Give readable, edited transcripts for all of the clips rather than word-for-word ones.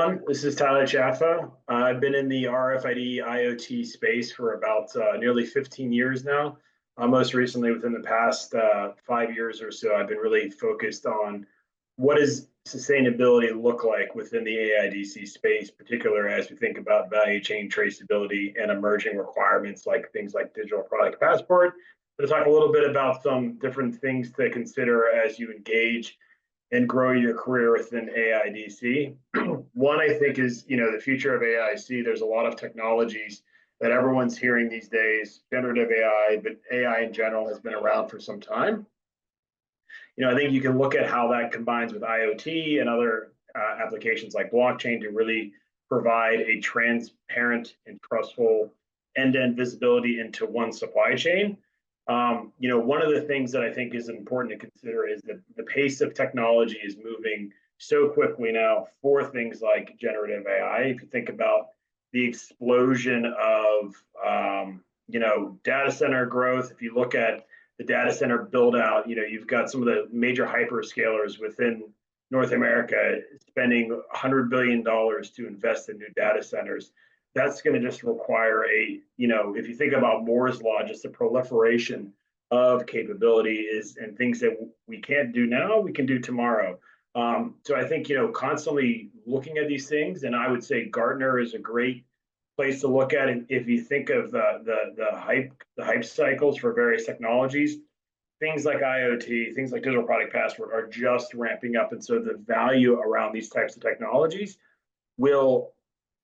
everyone. This is Tyler Chaffo. I've been in the RFID IoT space for about nearly 15 years now. Most recently, within the past 5 years or so, I've been really focused on what does sustainability look like within the AIDC space, particularly as we think about value chain traceability and emerging requirements like things like digital product passport. I'm going to talk a little bit about some different things to consider as you engage and grow your career within AIDC. One, I think, is the future of AIC. There's a lot of technologies that everyone's hearing these days. Generative AI, but AI in general has been around for some time. I think you can look at how that combines with IoT and other applications like blockchain to really provide a transparent and trustful end-to-end visibility into one supply chain. One of the things that I think is important to consider is that the pace of technology is moving so quickly now for things like generative AI. If you think about the explosion of, data center growth, if you look at the data center build out, you've got some of the major hyperscalers within North America spending $100 billion to invest in new data centers. That's going to just require if you think about Moore's law, just the proliferation of capability and things that we can't do now, we can do tomorrow. So I think, constantly looking at these things, and I would say Gartner is a great place to look at. And if you think of the hype cycles for various technologies, things like IoT, things like digital product passport are just ramping up. And so the value around these types of technologies will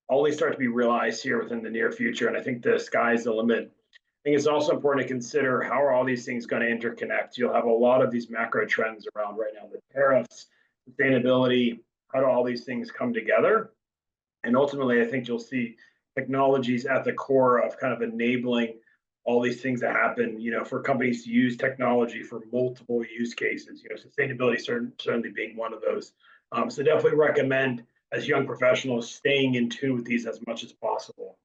only start to be realized here within the near future. And I think the sky's the limit. I think it's also important to consider how are all these things going to interconnect. You'll have a lot of these macro trends around right now, the tariffs, sustainability, how do all these things come together? And ultimately, I think you'll see technologies at the core of kind of enabling all these things that happen, for companies to use technology for multiple use cases, sustainability certainly being one of those. So definitely recommend as young professionals staying in tune with these as much as possible.